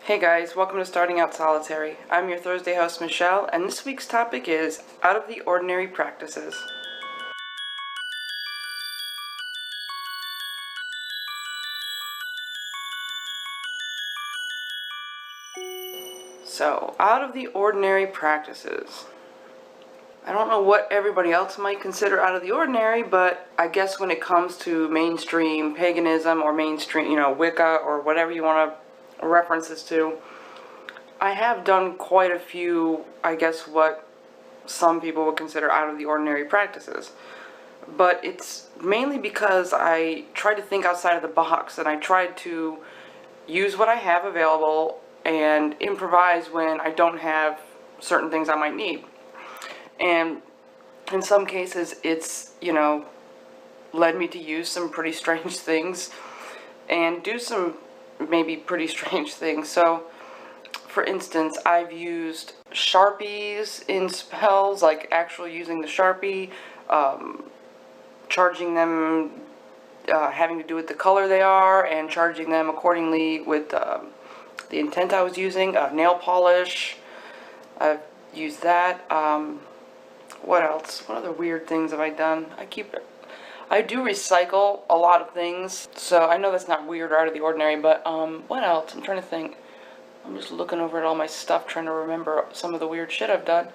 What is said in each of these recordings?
Hey guys, welcome to Starting Out Solitary. I'm your Thursday host Michelle, and this week's topic is out of the ordinary practices. So, out of the ordinary practices. I don't know what everybody else might consider out of the ordinary, but I guess when it comes to mainstream paganism or mainstream, Wicca or whatever you want to reference this to, I have done quite a few, I guess, what some people would consider out of the ordinary practices. But it's mainly because I try to think outside of the box, and I try to use what I have available and improvise when I don't have certain things I might need. And in some cases it's, led me to use some pretty strange things and do some maybe pretty strange things. So, for instance, I've used Sharpies in spells, like actually using the Sharpie, charging them, having to do with the color they are, and charging them accordingly with the intent I was using. Nail polish, I've used that. What else? What other weird things have I done? I do recycle a lot of things, so I know that's not weird or out of the ordinary, but what else? I'm trying to think. I'm just looking over at all my stuff, trying to remember some of the weird shit I've done.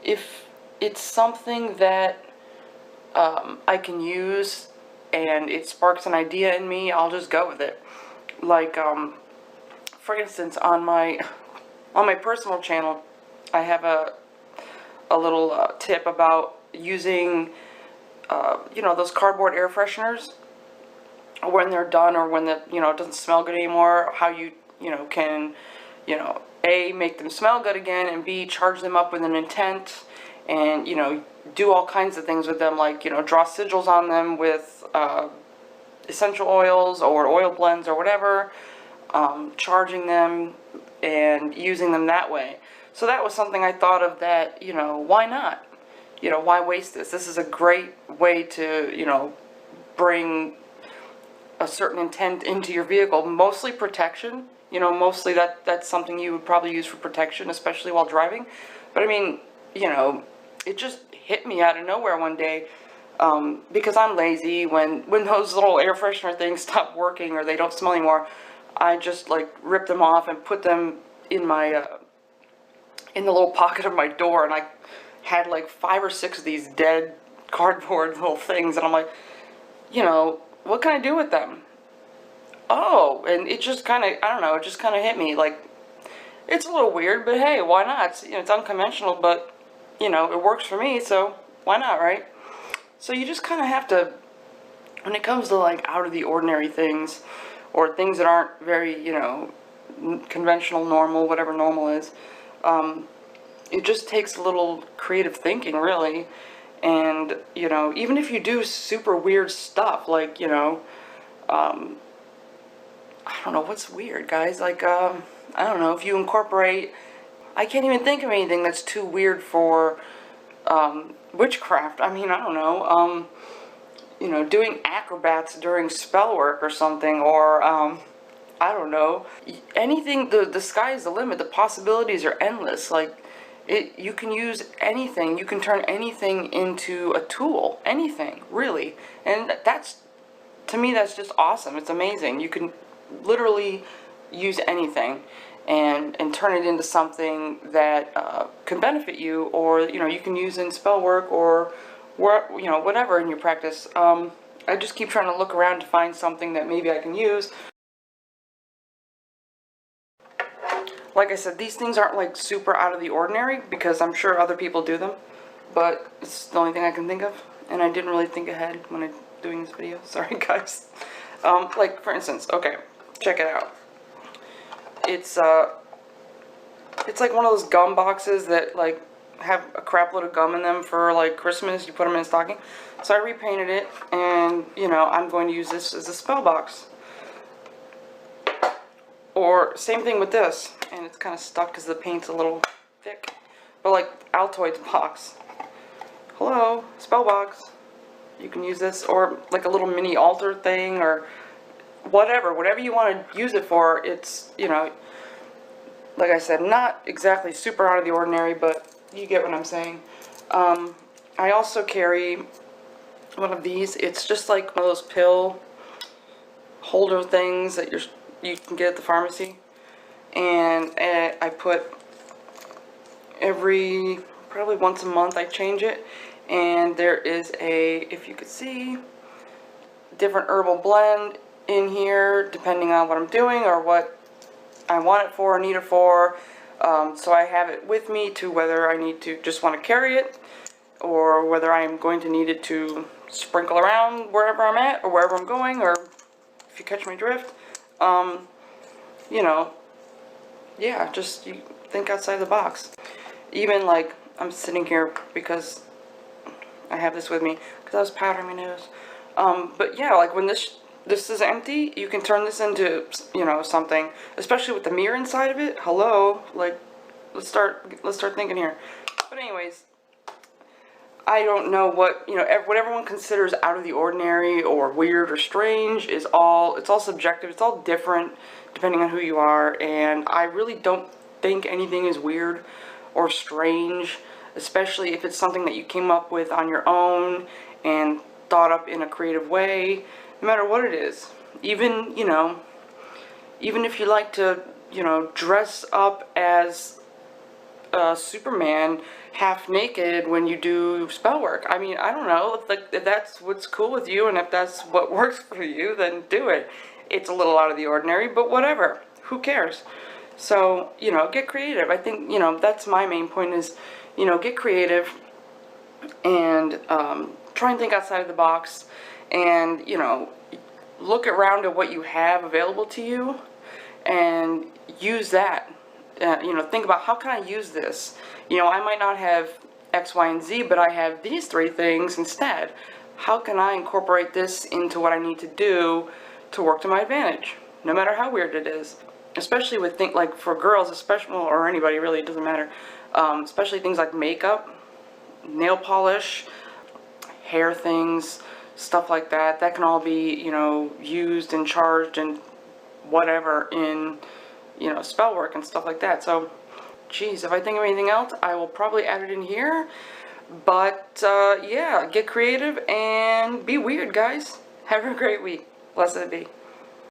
If it's something that I can use and it sparks an idea in me, I'll just go with it. Like, for instance, on my personal channel, I have a little tip about using, those cardboard air fresheners when they're done, or when it doesn't smell good anymore. How you can, A, make them smell good again, and B, charge them up with an intent, and do all kinds of things with them, like draw sigils on them with essential oils or oil blends or whatever, charging them and using them that way. So that was something I thought of that, why not? Why waste this? This is a great way to, bring a certain intent into your vehicle. Mostly protection. Mostly that's something you would probably use for protection, especially while driving. But I mean, it just hit me out of nowhere one day, because I'm lazy. When those little air freshener things stop working or they don't smell anymore, I just rip them off and put them in my in the little pocket of my door, and I had 5 or 6 of these dead cardboard little things, and I'm like, what can I do with them? Oh, and it just kind of, I don't know, it just kind of hit me, it's a little weird, but hey, why not? It's unconventional, but, it works for me, so why not, right? So you just kind of have to, when it comes to, out of the ordinary things, or things that aren't very, conventional, normal, whatever normal is, it just takes a little creative thinking, really. And, even if you do super weird stuff, I don't know, what's weird, guys? I don't know, if you incorporate, I can't even think of anything that's too weird for, witchcraft. I mean, I don't know, doing acrobats during spell work or something, or, I don't know, anything. The sky is the limit. The possibilities are endless. You can use anything. You can turn anything into a tool. Anything, really. And to me, that's just awesome. It's amazing. You can literally use anything and turn it into something that can benefit you, or you can use in spell work, or whatever in your practice. I just keep trying to look around to find something that maybe I can use. Like I said, these things aren't super out of the ordinary, because I'm sure other people do them, but it's the only thing I can think of, and I didn't really think ahead when I'm doing this video. Sorry, guys. For instance, okay, check it out. It's like one of those gum boxes that have a crap load of gum in them for Christmas. You put them in a stocking. So I repainted it, and I'm going to use this as a spell box. Or same thing with this, and it's kind of stuck because the paint's a little thick. But Altoid's box. Hello, spell box. You can use this, or a little mini altar thing, or whatever you want to use it for. It's like I said, not exactly super out of the ordinary, but you get what I'm saying. I also carry one of these. It's just like one of those pill holder things that you can get at the pharmacy. And I put probably once a month I change it. And there is if you could see, different herbal blend in here depending on what I'm doing or what I want it for or need it for. So I have it with me to whether I need to just want to carry it or whether I'm going to need it to sprinkle around wherever I'm at or wherever I'm going, or if you catch my drift. You know, yeah, just you think outside the box. Even like I'm sitting here because I have this with me because I was powdering my nose. But yeah, like when this is empty, you can turn this into, you know, something, especially with the mirror inside of it. Hello, like let's start thinking here. But anyways, I don't know what, you know, what everyone considers out of the ordinary or weird or strange it's all subjective. It's all different depending on who you are, and I really don't think anything is weird or strange, especially if it's something that you came up with on your own and thought up in a creative way, no matter what it is. Even, you know, even if you like to, you know, dress up as Superman half naked when you do spell work. I mean, I don't know, if that's what's cool with you and if that's what works for you, then do it. It's a little out of the ordinary, but whatever. Who cares? So, you know, get creative. I think, you know, that's my main point is, you know, get creative and try and think outside of the box and, you know, look around at what you have available to you and use that. You know, think about how can I use this? You know, I might not have X, Y, and Z, but I have these 3 things instead. How can I incorporate this into what I need to do to work to my advantage, no matter how weird it is? Especially with things like for girls, especially, or anybody really, it doesn't matter. Especially things like makeup, nail polish, hair things, stuff like that. That can all be, you know, used and charged and whatever in, you know, spell work and stuff like that. So, geez, if I think of anything else, I will probably add it in here. But, yeah, get creative and be weird, guys. Have a great week. Blessed be.